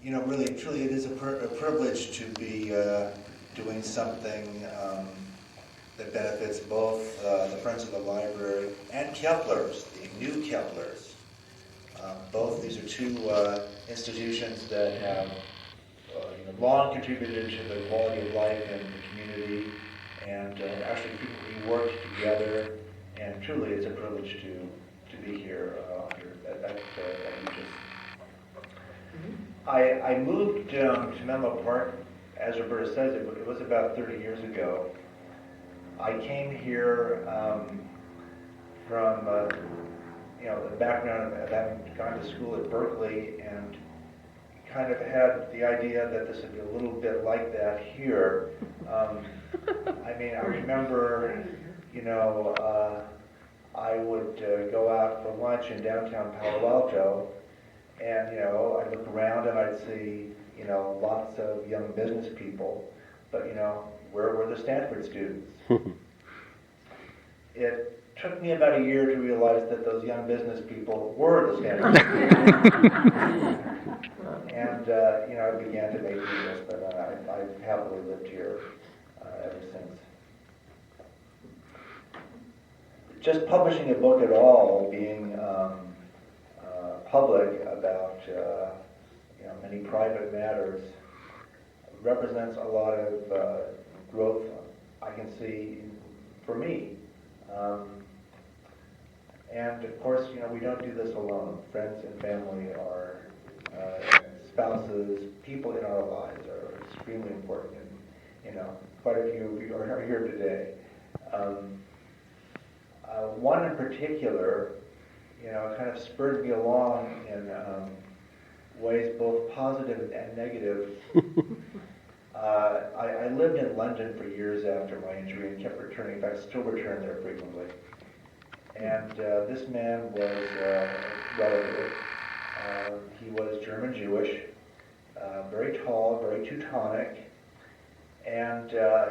really, truly, it is a privilege to be doing something that benefits both the Friends of the Library and Keplers, the new Keplers. Both these are two institutions that have long contributed to the quality of life in the community, and actually frequently worked together. And truly, it's a privilege to be here at Regis. I moved to Menlo Park, as Roberta says, it was about 30 years ago. I came here from the background of having gone to school at Berkeley, and kind of had the idea that this would be a little bit like that here. I remember, I would go out for lunch in downtown Palo Alto, and I'd look around and I'd see lots of young business people, but where were the Stanford students? It took me about a year to realize that those young business people were the Stanford students. And I began to make deals, but I've happily lived here ever since. Just publishing a book at all, being public about many private matters, represents a lot of growth I can see for me. And of course, we don't do this alone. Friends and family are spouses, people in our lives are extremely important, and quite a few of you are here today. One in particular, kind of spurred me along in ways both positive and negative. I lived in London for years after my injury and kept returning. In fact, still return there frequently. And this man was a relative. He was German Jewish, very tall, very Teutonic, and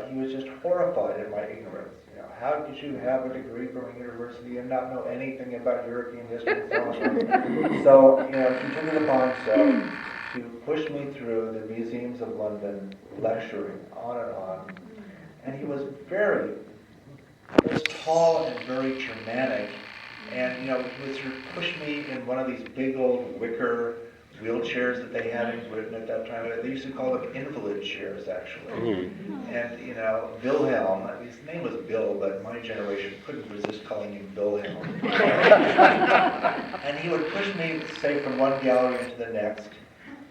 he was just horrified at my ignorance. How could you have a degree from a university and not know anything about European history and so on? So, he took it upon himself to push me through the museums of London, lecturing on and on. And he was tall and very Germanic, and he would sort of push me in one of these big old wicker wheelchairs that they had in Britain at that time. They used to call them invalid chairs, actually. And Wilhelm, his name was Bill, but my generation couldn't resist calling him Wilhelm. And he would push me, say, from one gallery into the next,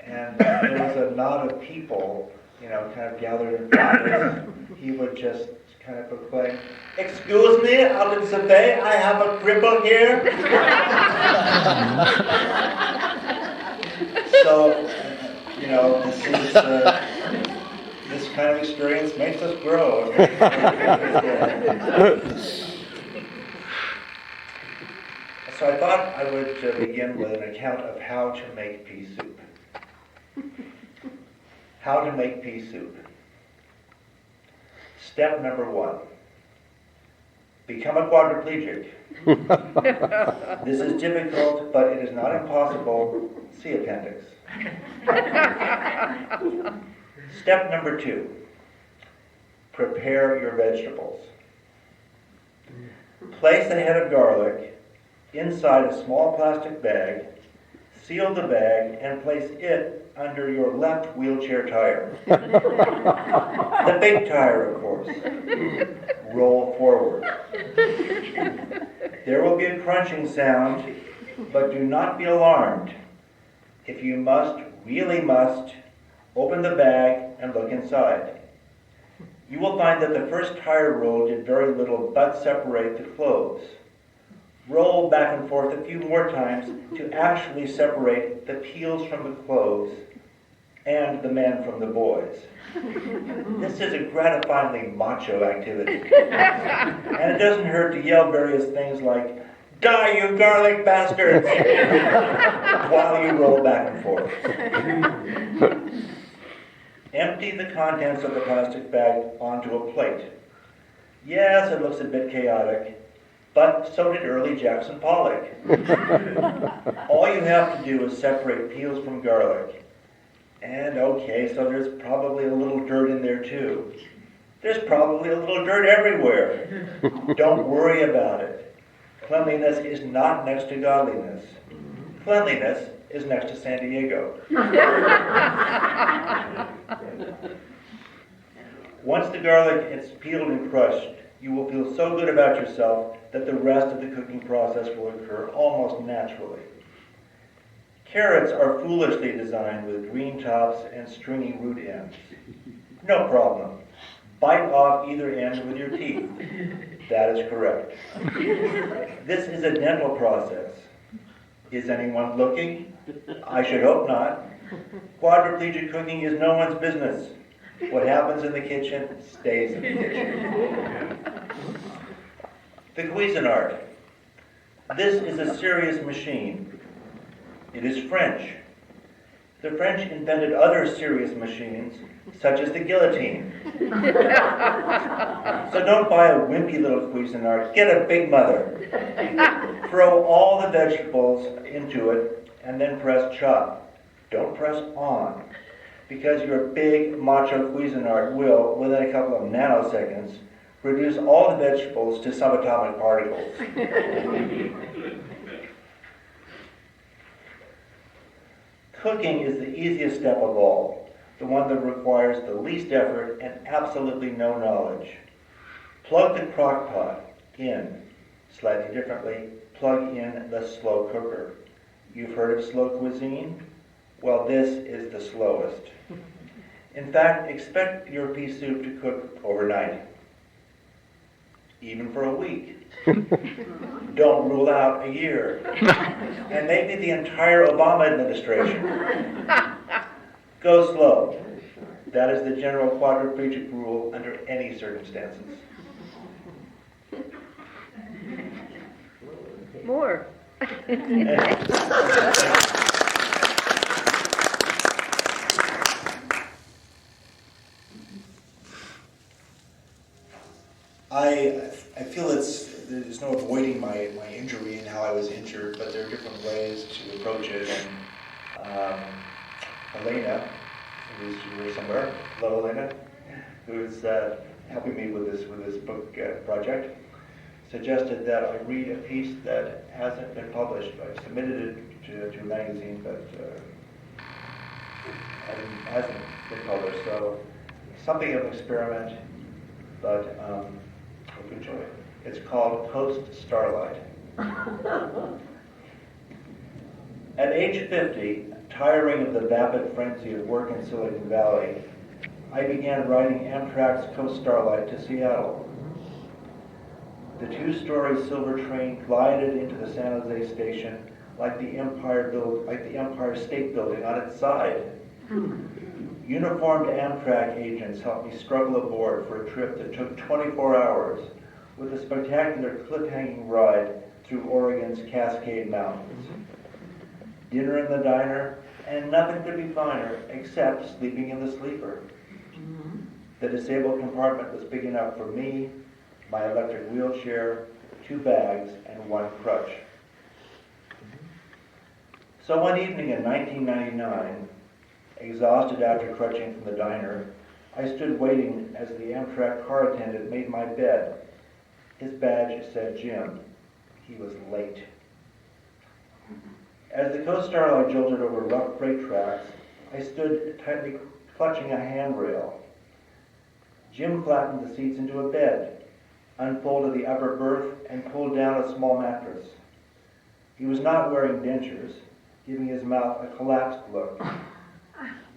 and there was a knot of people, kind of gathered in front of us. He would just kind of proclaim, "Excuse me, Alden Sabay, I have a cripple here." So, this kind of experience makes us grow. So I thought I would begin with an account of how to make pea soup. How to make pea soup. Step number 1. Become a quadriplegic. This is difficult, but it is not impossible. See appendix. Step number 2. Prepare your vegetables. Place a head of garlic inside a small plastic bag, seal the bag, and place it under your left wheelchair tire. The big tire, of course. Roll forward. There will be a crunching sound, but do not be alarmed. If you really must, open the bag and look inside. You will find that the first tire roll did very little but separate the cloves. Roll back and forth a few more times to actually separate the peels from the cloves and the men from the boys. This is a gratifyingly macho activity. And it doesn't hurt to yell various things like, "Die, you garlic bastards!" while you roll back and forth. Empty the contents of the plastic bag onto a plate. Yes, it looks a bit chaotic, but so did early Jackson Pollock. All you have to do is separate peels from garlic. And okay, so there's probably a little dirt in there too. There's probably a little dirt everywhere. Don't worry about it. Cleanliness is not next to godliness. Cleanliness is next to San Diego. Once the garlic is peeled and crushed, you will feel so good about yourself that the rest of the cooking process will occur almost naturally. Carrots are foolishly designed with green tops and stringy root ends. No problem. Bite off either end with your teeth. That is correct. This is a dental process. Is anyone looking? I should hope not. Quadriplegic cooking is no one's business. What happens in the kitchen stays in the kitchen. The Cuisinart. This is a serious machine. It is French. The French invented other serious machines, such as the guillotine. So don't buy a wimpy little Cuisinart. Get a big mother. Throw all the vegetables into it and then press chop. Don't press on, because your big macho Cuisinart will, within a couple of nanoseconds, reduce all the vegetables to subatomic particles. Cooking is the easiest step of all, the one that requires the least effort and absolutely no knowledge. Plug the crock pot in. Slightly differently, plug in the slow cooker. You've heard of slow cuisine? Well, this is the slowest. In fact, expect your pea soup to cook overnight, even for a week. Don't rule out a year, and maybe the entire Obama administration. Go slow. That is the general quadriplegic rule under any circumstances. More. I feel there's no avoiding my injury and how I was injured, but there are different ways to approach it. And Elena, who's here somewhere, hello Elena, who's helping me with this book project, suggested that I read a piece that hasn't been published. I've submitted it to a magazine, but hasn't been published. So something of an experiment, but hope you enjoy it. It's called Post Starlight. At age 50, tiring of the vapid frenzy of work in Silicon Valley, I began riding Amtrak's Coast Starlight to Seattle. The two-story silver train glided into the San Jose station like the Empire State Building on its side. Uniformed Amtrak agents helped me struggle aboard for a trip that took 24 hours with a spectacular cliff-hanging ride through Oregon's Cascade Mountains. Dinner in the diner, and nothing could be finer except sleeping in the sleeper. The disabled compartment was big enough for me, my electric wheelchair, 2 bags, and 1 crutch. So one evening in 1999, exhausted after crutching from the diner, I stood waiting as the Amtrak car attendant made my bed. His badge said Jim. He was late. As the Coast Starlight jolted over rough freight tracks, I stood tightly clutching a handrail. Jim flattened the seats into a bed, unfolded the upper berth, and pulled down a small mattress. He was not wearing dentures, giving his mouth a collapsed look.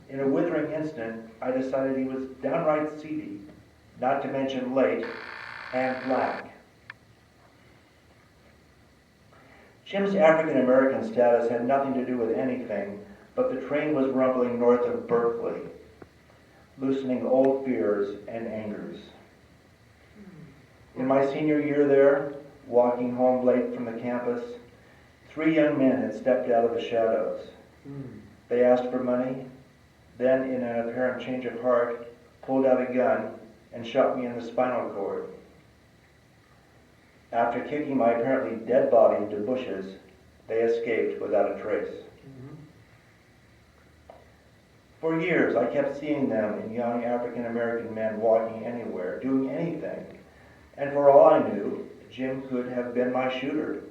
In a withering instant, I decided he was downright seedy, not to mention late and black. Jim's African-American status had nothing to do with anything, but the train was rumbling north of Berkeley, loosening old fears and angers. In my senior year there, walking home late from the campus, 3 young men had stepped out of the shadows. They asked for money, then in an apparent change of heart, pulled out a gun and shot me in the spinal cord. After kicking my apparently dead body into bushes, they escaped without a trace. For years, I kept seeing them in young African American men walking anywhere, doing anything. And for all I knew, Jim could have been my shooter.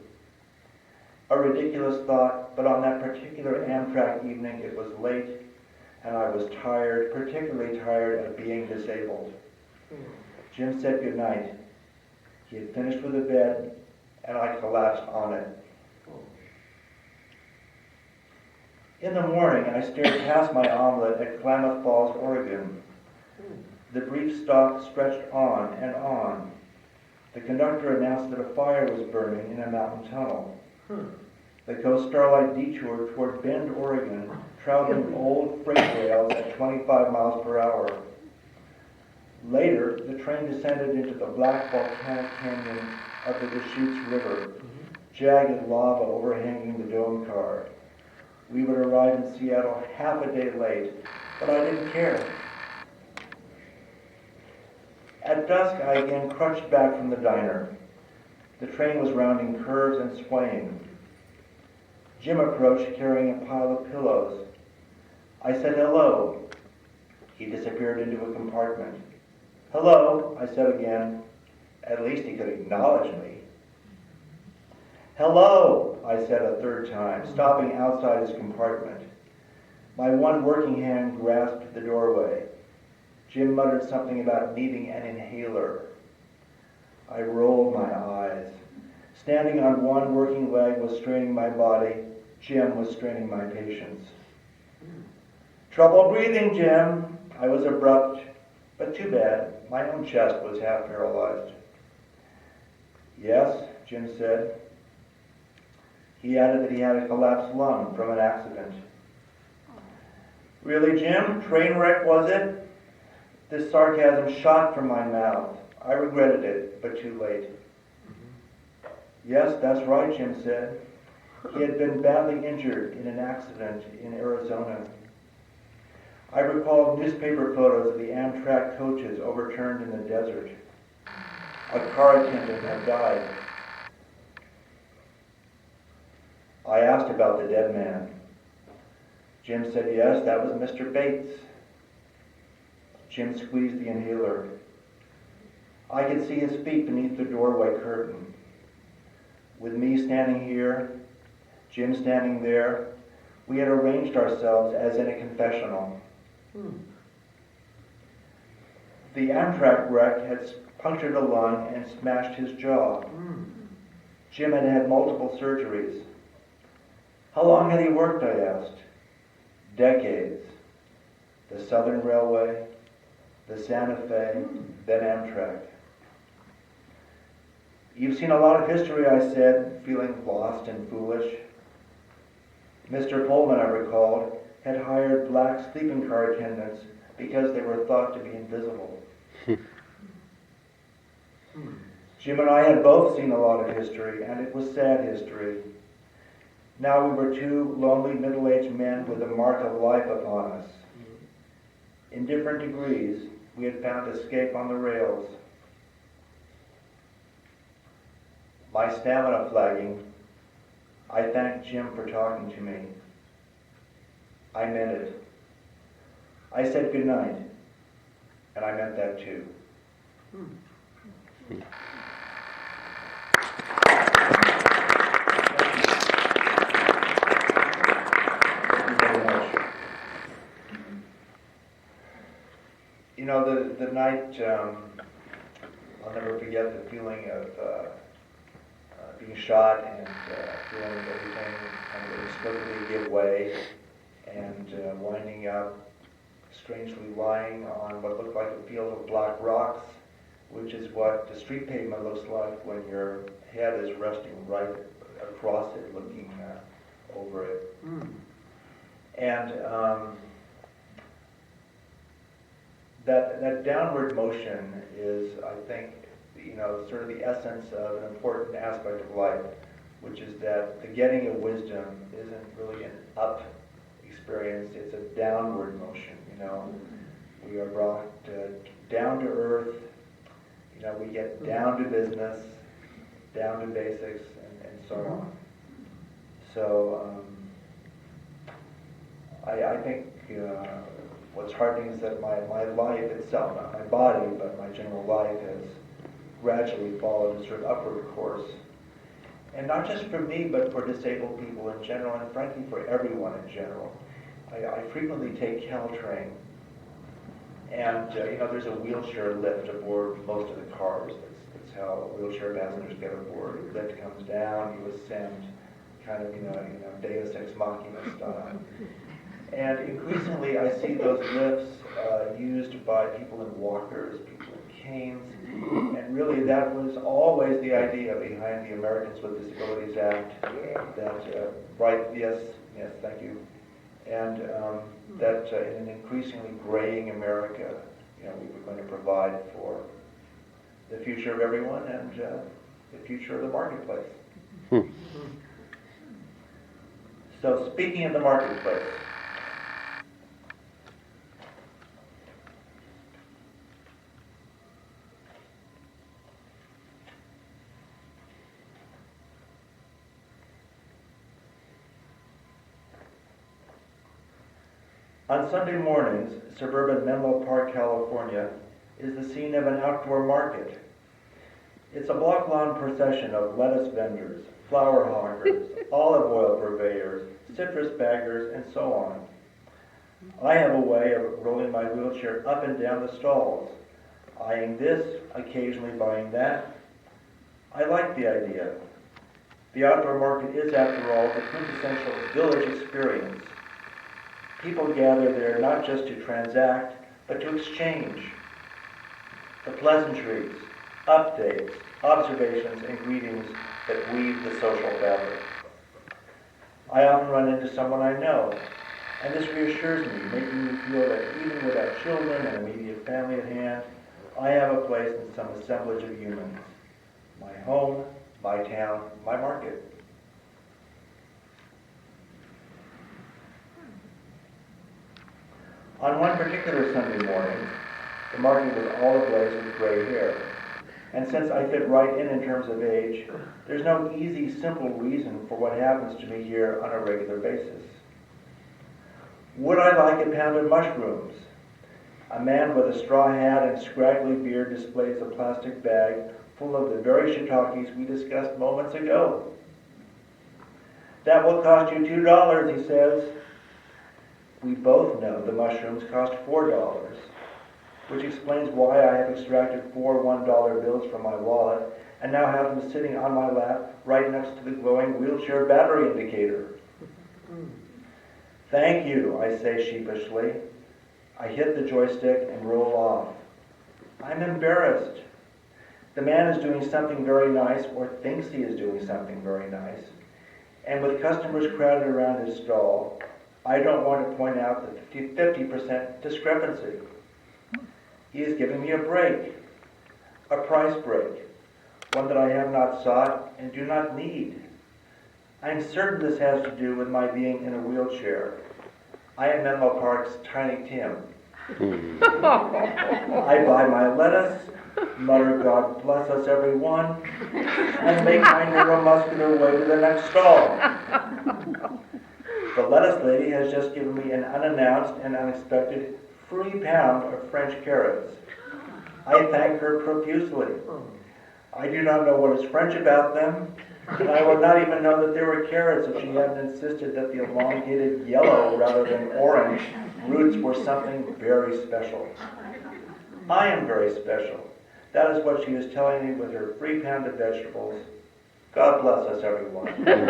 A ridiculous thought, but on that particular Amtrak evening, it was late, and I was tired, particularly tired of being disabled. Jim said goodnight. He had finished with the bed, and I collapsed on it. In the morning, I stared past my omelet at Klamath Falls, Oregon. The brief stop stretched on and on. The conductor announced that a fire was burning in a mountain tunnel. The Coast Starlight detoured toward Bend, Oregon, traveling old freight rails at 25 miles per hour. Later, the train descended into the black volcanic canyon of the Deschutes River, jagged lava overhanging the dome car. We would arrive in Seattle half a day late, but I didn't care. At dusk, I again crunched back from the diner. The train was rounding curves and swaying. Jim approached carrying a pile of pillows. I said hello. He disappeared into a compartment. Hello, I said again. At least he could acknowledge me. Hello, I said a third time, stopping outside his compartment. My one working hand grasped the doorway. Jim muttered something about needing an inhaler. I rolled my eyes. Standing on one working leg was straining my body. Jim was straining my patience. Trouble breathing, Jim. I was abrupt, but too bad. My own chest was half paralyzed. Yes, Jim said. He added that he had a collapsed lung from an accident. Really, Jim? Train wreck, was it? This sarcasm shot from my mouth. I regretted it, but too late. Yes, that's right, Jim said. He had been badly injured in an accident in Arizona. I recalled newspaper photos of the Amtrak coaches overturned in the desert. A car attendant had died. I asked about the dead man. Jim said, yes, that was Mr. Bates. Jim squeezed the inhaler. I could see his feet beneath the doorway curtain. With me standing here, Jim standing there, we had arranged ourselves as in a confessional. The Amtrak wreck had punctured a lung and smashed his jaw. Jim had had multiple surgeries. How long had he worked, I asked. Decades. The Southern Railway, the Santa Fe, then Amtrak. You've seen a lot of history, I said, feeling lost and foolish. Mr. Pullman, I recalled, had hired black sleeping car attendants because they were thought to be invisible. Jim and I had both seen a lot of history, and it was sad history. Now we were two lonely middle-aged men with the mark of life upon us. In different degrees, we had found escape on the rails. My stamina flagging, I thanked Jim for talking to me. I meant it. I said goodnight, and I meant that too. You know, the night, I'll never forget the feeling of being shot and feeling everything kind of inexplicably give way and winding up strangely lying on what looked like a field of black rocks, which is what the street pavement looks like when your head is resting right across it, looking over it. And that downward motion is, I think, you know, sort of the essence of an important aspect of life, which is that the getting of wisdom isn't really an up experience, it's a downward motion, you know. We are brought down to earth, you know, we get down to business, down to basics, and so on. So I I think what's heartening is that my life itself, not my body, but my general life has gradually followed a sort of upward course. And not just for me, but for disabled people in general, and frankly for everyone in general. I frequently take Caltrain, and there's a wheelchair lift aboard most of the cars. That's how wheelchair passengers get aboard. The lift comes down, you ascend, kind of Deus Ex Machina style. And increasingly, I see those lifts used by people in walkers, people in canes, and really that was always the idea behind the Americans with Disabilities Act. That right, yes, thank you. And that in an increasingly graying America, we were going to provide for the future of everyone and the future of the marketplace. So speaking of the marketplace, on Sunday mornings, suburban Menlo Park, California, is the scene of an outdoor market. It's a block-long procession of lettuce vendors, flower hawkers, olive oil purveyors, citrus baggers, and so on. I have a way of rolling my wheelchair up and down the stalls, eyeing this, occasionally buying that. I like the idea. The outdoor market is, after all, the quintessential village experience. People gather there not just to transact, but to exchange. The pleasantries, updates, observations, and greetings that weave the social fabric. I often run into someone I know, and this reassures me, making me feel that even without children and immediate family at hand, I have a place in some assemblage of humans. My home, my town, my market. On one particular Sunday morning, the market was all ablaze with gray hair. And since I fit right in terms of age, there's no easy, simple reason for what happens to me here on a regular basis. Would I like a pound of mushrooms? A man with a straw hat and scraggly beard displays a plastic bag full of the very shiitakes we discussed moments ago. That will cost you $2, he says. We both know the mushrooms cost $4, which explains why I have extracted 4 $1 bills from my wallet and now have them sitting on my lap right next to the glowing wheelchair battery indicator. Thank you, I say sheepishly. I hit the joystick and roll off. I'm embarrassed. The man is doing something very nice, or thinks he is doing something very nice, and with customers crowded around his stall, I don't want to point out the 50% discrepancy. He is giving me a break, a price break, one that I have not sought and do not need. I'm certain this has to do with my being in a wheelchair. I am Menlo Park's Tiny Tim. I buy my lettuce, mutter God bless us everyone, and make my neuromuscular way to the next stall. The lettuce lady has just given me an unannounced and unexpected free pound of French carrots. I thank her profusely. I do not know what is French about them, and I would not even know that they were carrots if she hadn't insisted that the elongated yellow rather than orange roots were something very special. I am very special. That is what she is telling me with her free pound of vegetables. God bless us, everyone. Thank you.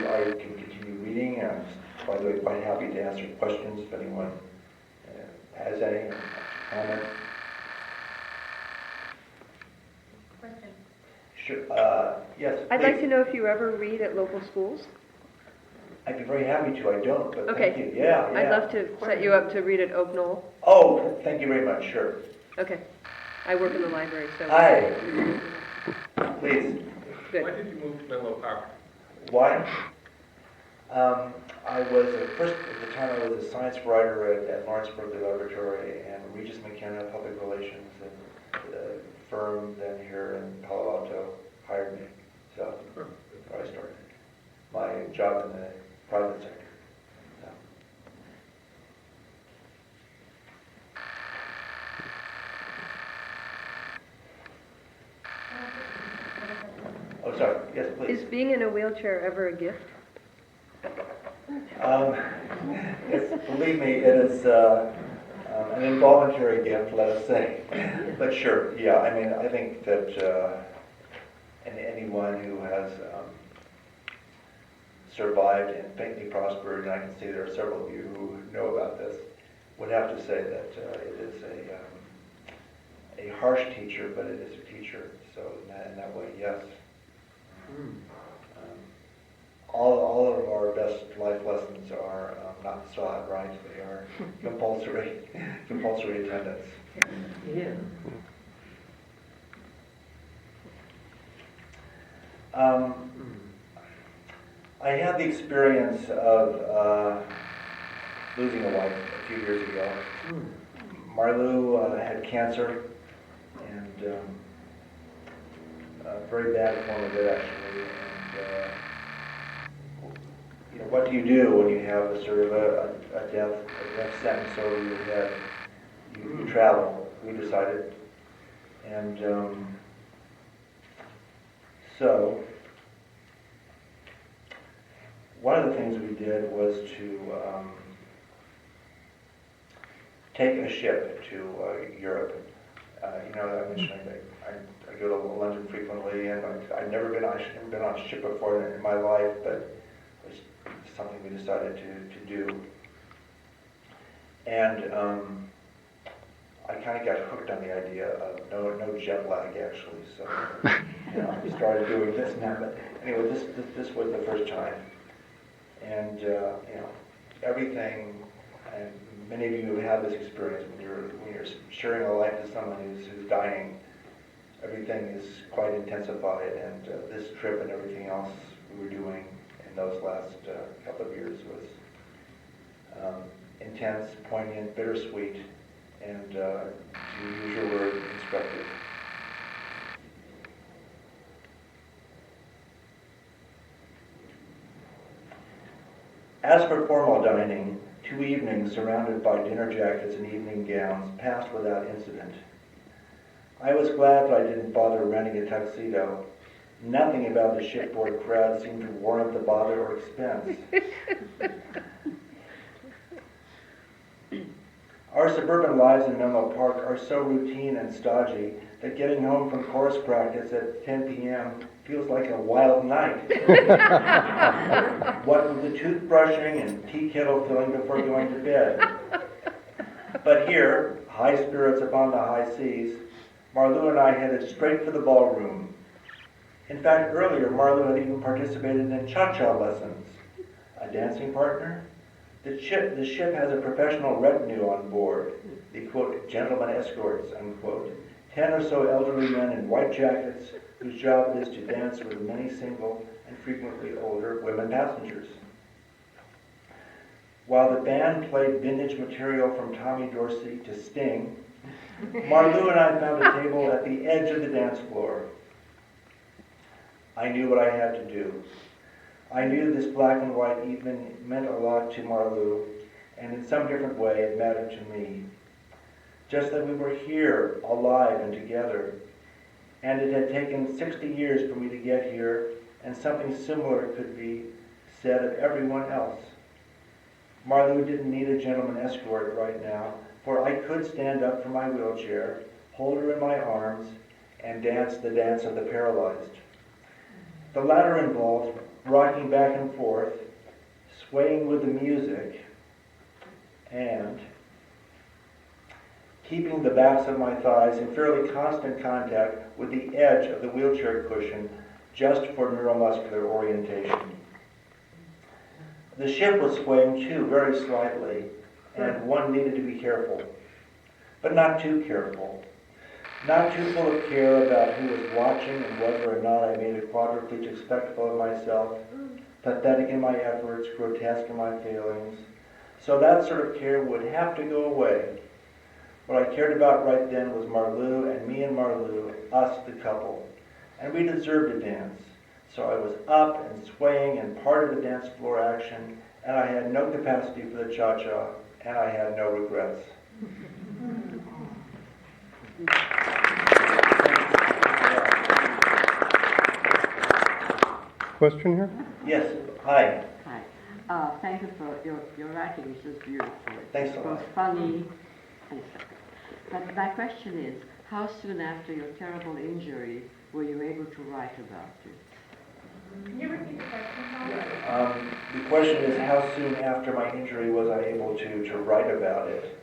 I can continue reading. I'm, by the way, quite happy to answer questions if anyone has any comment. Question. Sure. Yes. I'd please. like to know if you ever read at local schools. I'd be very happy to. I don't, but Okay. thank you. Yeah. I'd love to set you up to read at Oak Knoll. Oh, thank you very much. Sure. Okay. I work in the library, so. Hi. Please. Good. Why did you move to Menlo Park? Why? I was, first at the time I was a science writer at Lawrence Berkeley Laboratory and Regis McKenna Public Relations. And firm then here in Palo Alto hired me. So that's where I started my job in the private sector. So. Oh, sorry. Yes, please. Is being in a wheelchair ever a gift? Believe me, it is an involuntary gift, let us say. But sure, yeah, I mean, I think that anyone who has survived and faintly prospered, and I can see there are several of you who know about this, would have to say that it is a harsh teacher, but it is a teacher. So in that way, yes. All of our best life lessons are not sought, right? They are compulsory attendance. Yeah. I had the experience of losing a wife a few years ago. Marlou had cancer, and a very bad form of it, actually. And what do you do when you have a sort of a death sentence over your head? You travel. We decided, and so one of the things we did was to take a ship to Europe. I mentioned I go to London frequently, and I've never been on a ship before in my life, but it was something we decided to do. And I kind of got hooked on the idea of no jet lag, actually. So I started doing this now. But anyway, this was the first time, and everything. And many of you have had this experience when you're sharing a life with someone who's dying. Everything is quite intensified, and this trip and everything else we were doing in those last couple of years was intense, poignant, bittersweet, and to use your word, instructive. As for formal dining, 2 evenings surrounded by dinner jackets and evening gowns passed without incident. I was glad that I didn't bother renting a tuxedo. Nothing about the shipboard crowd seemed to warrant the bother or expense. Our suburban lives in Menlo Park are so routine and stodgy that getting home from chorus practice at 10 p.m. feels like a wild night. What with the toothbrushing and tea kettle filling before going to bed. But here, high spirits upon the high seas, Marlou and I headed straight for the ballroom. In fact, earlier, Marlou had even participated in cha-cha lessons. A dancing partner? The ship has a professional retinue on board, the, quote, gentlemen escorts, unquote. 10 or so elderly men in white jackets whose job it is to dance with many single and frequently older women passengers. While the band played vintage material from Tommy Dorsey to Sting, Marlou and I found a table at the edge of the dance floor. I knew what I had to do. I knew this black and white evening meant a lot to Marlou, and in some different way it mattered to me. Just that we were here, alive and together. And it had taken 60 years for me to get here, and something similar could be said of everyone else. Marlou didn't need a gentleman escort right now, for I could stand up from my wheelchair, hold her in my arms, and dance the dance of the paralyzed. The latter involved rocking back and forth, swaying with the music, and keeping the backs of my thighs in fairly constant contact with the edge of the wheelchair cushion just for neuromuscular orientation. The ship was swaying too, very slightly, and one needed to be careful, but not too careful. Not too full of care about who was watching and whether or not I made a quadriplegic spectacle of myself, pathetic in my efforts, grotesque in my failings. So that sort of care would have to go away. What I cared about right then was Marlou and me and Marlou, us the couple. And we deserved a dance. So I was up and swaying and part of the dance floor action, and I had no capacity for the cha-cha, and I had no regrets. Question here? Yes, hi. Hi. Thank you for your writing is just beautiful. Thanks a It's lot. both funny and stuff. But my question is, how soon after your terrible injury were you able to write about it? Can you repeat the question, Tom? The question is, how soon after my injury was I able to write about it?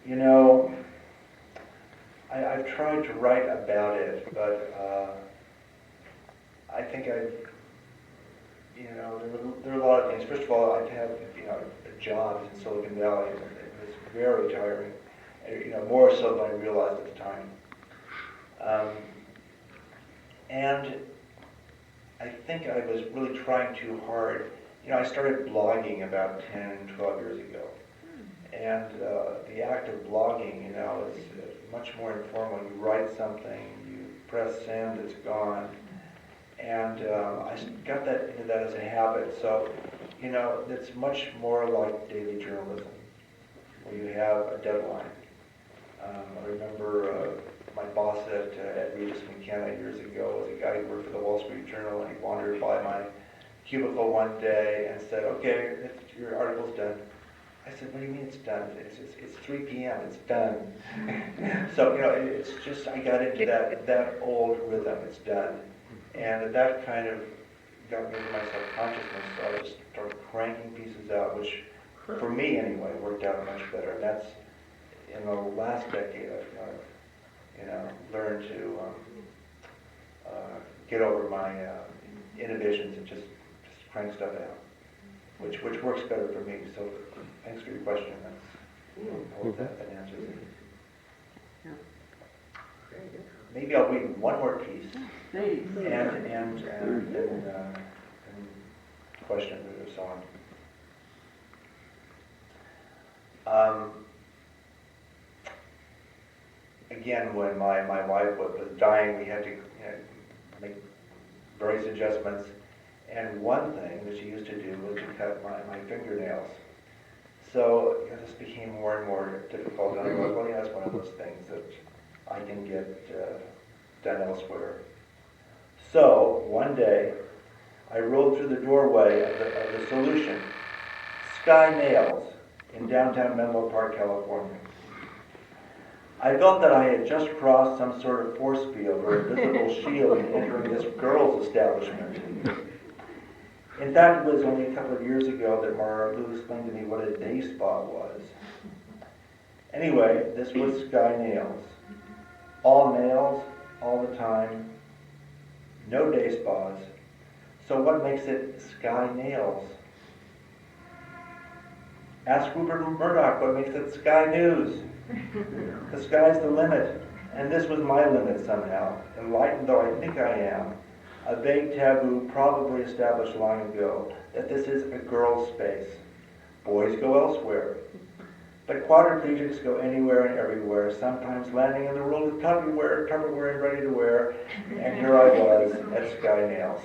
You know, I've tried to write about it, but I think there are a lot of things. First of all, I've had, a job in Silicon Valley, and it was very tiring, more so than I realized at the time. And I think I was really trying too hard. I started blogging about 10, 12 years ago. And the act of blogging, is much more informal. You write something, you press send, it's gone. And I got into that as a habit. So, it's much more like daily journalism, where you have a deadline. I remember my boss at Regis McKenna years ago was a guy who worked for the Wall Street Journal, and he wandered by my cubicle one day and said, "Okay, your article's done." I said, "What do you mean it's done? It's 3 p.m. It's done." So it's just I got into that old rhythm. It's done, and that kind of got me into my subconsciousness. So I just started cranking pieces out, which for me anyway worked out much better. And that's in the last decade I've learned to get over my inhibitions and just crank stuff out, which works better for me. So thanks for your question. I hope that answers it. Maybe I'll read one more piece Please. and question or so on. Again, when my wife was dying, we had to make various adjustments. And one thing that she used to do was to cut my fingernails. So this became more and more difficult. And I thought, well, it's one of those things that I can get done elsewhere. So one day, I rolled through the doorway of the Solution, Sky Nails, in downtown Menlo Park, California. I felt that I had just crossed some sort of force field or invisible shield in entering this girls' establishment. In fact, it was only a couple of years ago that Marlou explained to me what a day spa was. Anyway, this was Sky Nails. All nails, all the time, no day spas. So what makes it Sky Nails? Ask Rupert Murdoch what makes it Sky News. The sky's the limit, and this was my limit somehow, enlightened though I think I am. A vague taboo probably established long ago that this is a girl's space. Boys go elsewhere. But quadriplegics go anywhere and everywhere, sometimes landing in the world of Tupperware and ready to wear, and here I was at Sky Nails.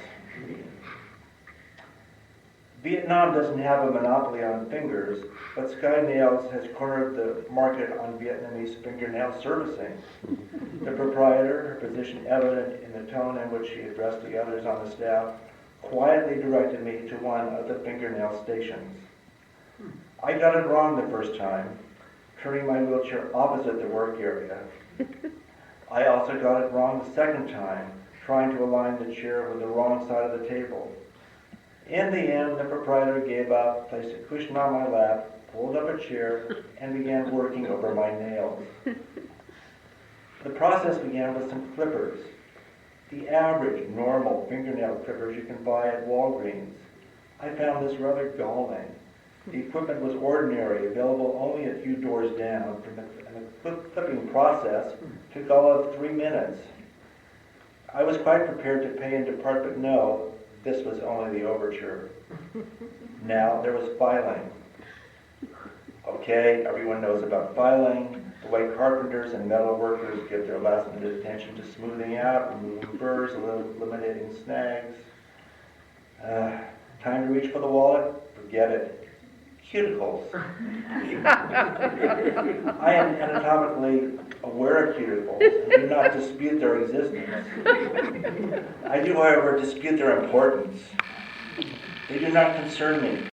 Vietnam doesn't have a monopoly on fingers, but Sky Nails has cornered the market on Vietnamese fingernail servicing. The proprietor, her position evident in the tone in which she addressed the others on the staff, quietly directed me to one of the fingernail stations. I got it wrong the first time, turning my wheelchair opposite the work area. I also got it wrong the second time, trying to align the chair with the wrong side of the table. In the end, the proprietor gave up, placed a cushion on my lap, pulled up a chair, and began working over my nails. The process began with some clippers. The average, normal fingernail clippers you can buy at Walgreens. I found this rather galling. The equipment was ordinary, available only a few doors down, and the clipping process took all of 3 minutes. I was quite prepared to pay and depart, but no, this was only the overture. Now there was filing. Okay, everyone knows about filing. The way carpenters and metal workers give their last minute attention to smoothing out, removing burrs, eliminating snags. Time to reach for the wallet? Forget it. Cuticles. I am anatomically aware of cuticles and do not dispute their existence. I do, however, dispute their importance. They do not concern me.